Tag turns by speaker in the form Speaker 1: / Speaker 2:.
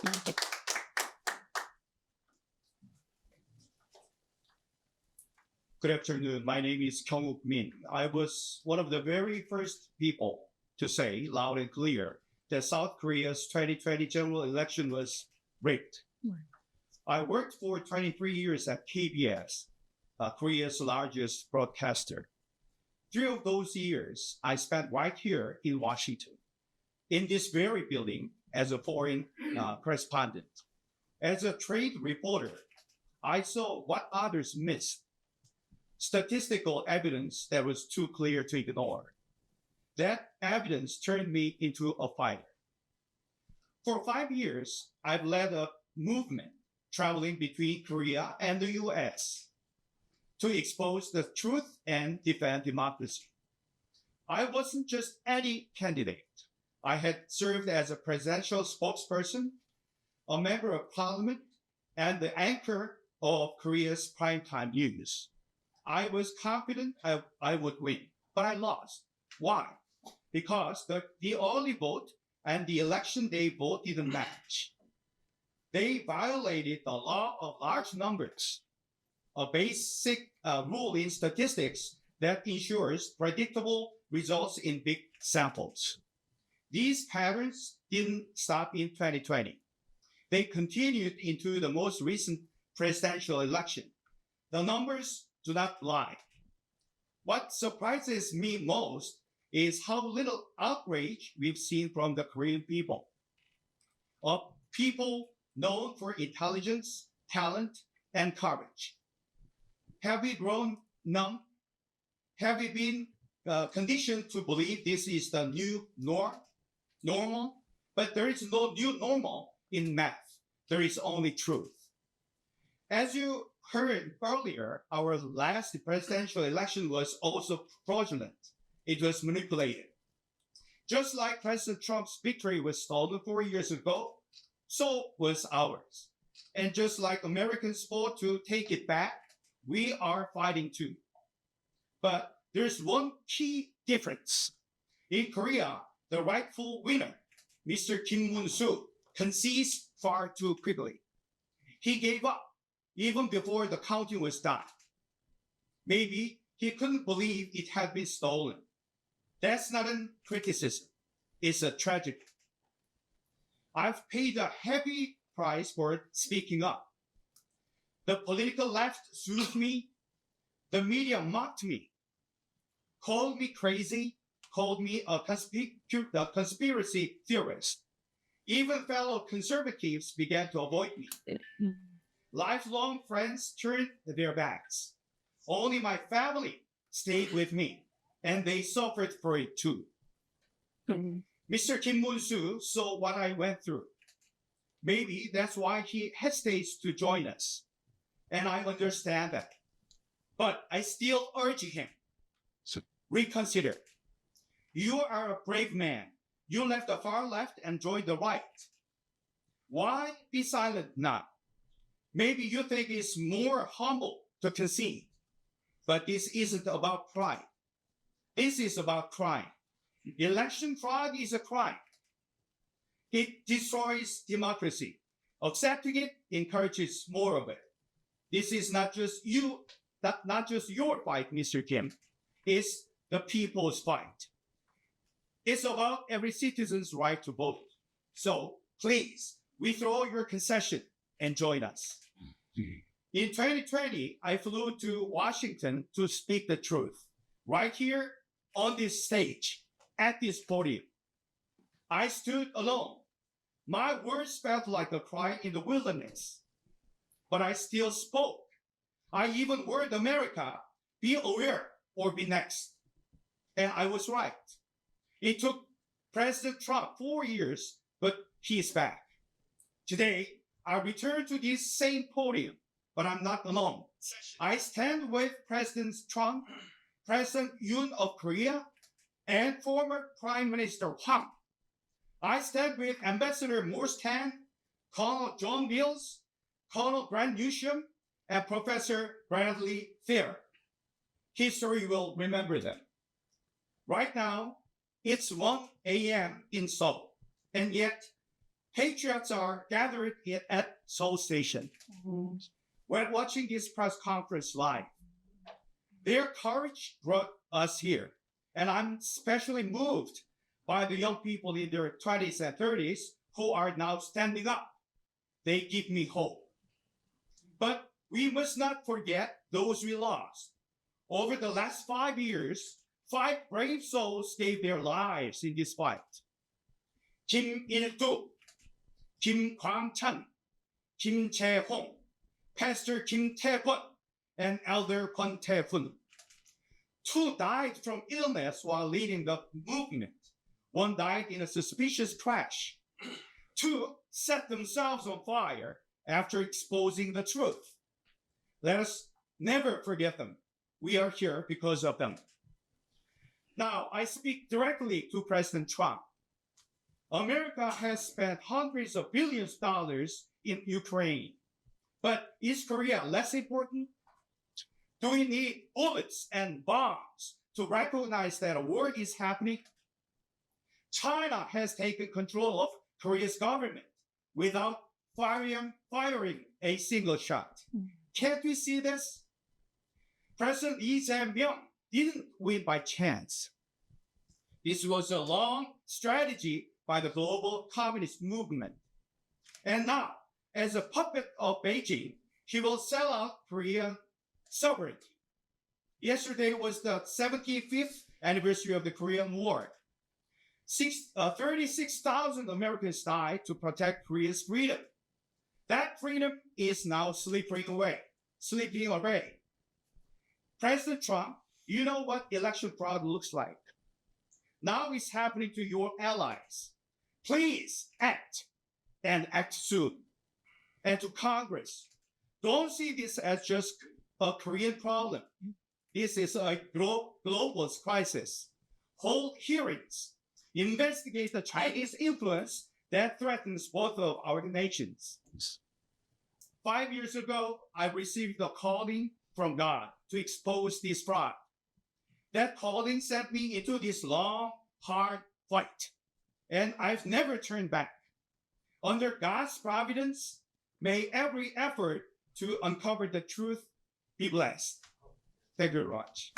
Speaker 1: 이렇게
Speaker 2: Good afternoon. My name is Kyung-wook Min. I was one of the very first people to say loud and clear that South Korea's 2020 general election was rigged. I worked for 23 years at KBS, Korea's largest broadcaster. 3 of those years I spent right here in Washington, in this very building as a foreign correspondent. As a trade reporter, I saw what others missed. Statistical evidence that was too clear to ignore. That evidence turned me into a fighter. For 5 years, I've led a movement traveling between Korea and the US to expose the truth and defend democracy. I wasn't just any candidate. I had served as a presidential spokesperson, a member of parliament, and the anchor of Korea's primetime news. I was confident I would win, but I lost. Why? Because the early vote and the election day vote didn't match. They violated the law of large numbers, a basic rule in statistics that ensures predictable results in big samples. These patterns didn't stop in 2020. They continued into the most recent presidential election. The numbers do not lie. What surprises me most is how little outrage we've seen from the Korean people. Of people known for intelligence, talent, and courage. Have we grown numb? Have we been conditioned to believe this is the new normal? But there is no new normal in math. There is only truth. As you heard earlier, our last presidential election was also fraudulent. It was manipulated. Just like President Trump's victory was stolen 4 years ago, so was ours. And just like Americans fought to take it back, we are fighting too. But there's one key difference. In Korea, the rightful winner, Mr. Kim Moon-soo, concedes far too quickly. He gave up even before the counting was done. Maybe he couldn't believe it had been stolen. That's not a criticism. It's a tragedy. I've paid a heavy price for speaking up. The political left sued me. The media mocked me, called me crazy, called me a conspiracy theorist. Even fellow conservatives began to avoid me. Lifelong friends turned their backs. Only my family stayed with me, and they suffered for it too. Mr. Kim Moon-soo saw what I went through. Maybe that's why he hesitates to join us. And I understand that. But I still urge him, reconsider. You are a brave man. You left the far left and joined the right. Why be silent now? Maybe you think it's more humble to concede. But this isn't about pride. This is about crime. Election fraud is a crime. It destroys democracy. Accepting it encourages more of it. This is not just your fight, Mr. Kim. It's the people's fight. It's about every citizen's right to vote. So please, withdraw your concession and join us. In 2020, I flew to Washington to speak the truth. Right here on this stage, at this podium. I stood alone. My words felt like a cry in the wilderness. But I still spoke. I even warned America, be aware or be next. And I was right. It took President Trump 4 years, but he's back. Today, I return to this same podium, but I'm not alone. I stand with President Trump, President Yoon of Korea, and former Prime Minister Hwang. I stand with Ambassador Morse Tan, Colonel John Mills, Colonel Grant Newsham, and Professor Bradley Thayer. History will remember them. Right now, it's 1 a.m. in Seoul, and yet patriots are gathered at Seoul Station. When watching this press conference live, their courage brought us here. And I'm especially moved by the young people in their 20s and 30s who are now standing up. They give me hope. But we must not forget those we lost. Over the last 5 years, 5 brave souls gave their lives in this fight. Kim Il-duk, Kim Kwang-chan, Kim Jae-hong, Pastor Kim Tae-kwon, and Elder Kwon Tae-fun. 2 died from illness while leading the movement. 1 died in a suspicious crash. 2 set themselves on fire after exposing the truth. Let us never forget them. We are here because of them. Now, I speak directly to President Trump. America has spent hundreds of billions of dollars in Ukraine. But is Korea less important? Do we need bullets and bombs to recognize that a war is happening? China has taken control of Korea's government without firing a single shot. Can't we see this? President Lee Jae-myung didn't win by chance. This was a long strategy by the global communist movement. And now, as a puppet of Beijing, he will sell out Korean sovereignty. Yesterday was the 75th anniversary of the Korean War. 36,000 Americans died to protect Korea's freedom. That freedom is now slipping away. President Trump, you know what election fraud looks like. Now it's happening to your allies. Please act, and act soon. And to Congress, don't see this as just a Korean problem. This is a global crisis. Hold hearings. Investigate the Chinese influence that threatens both of our nations. 5 years ago, I received a calling from God to expose this fraud. That calling sent me into this long, hard fight, and I've never turned back. Under God's providence, may every effort to uncover the truth be blessed. Thank you very much.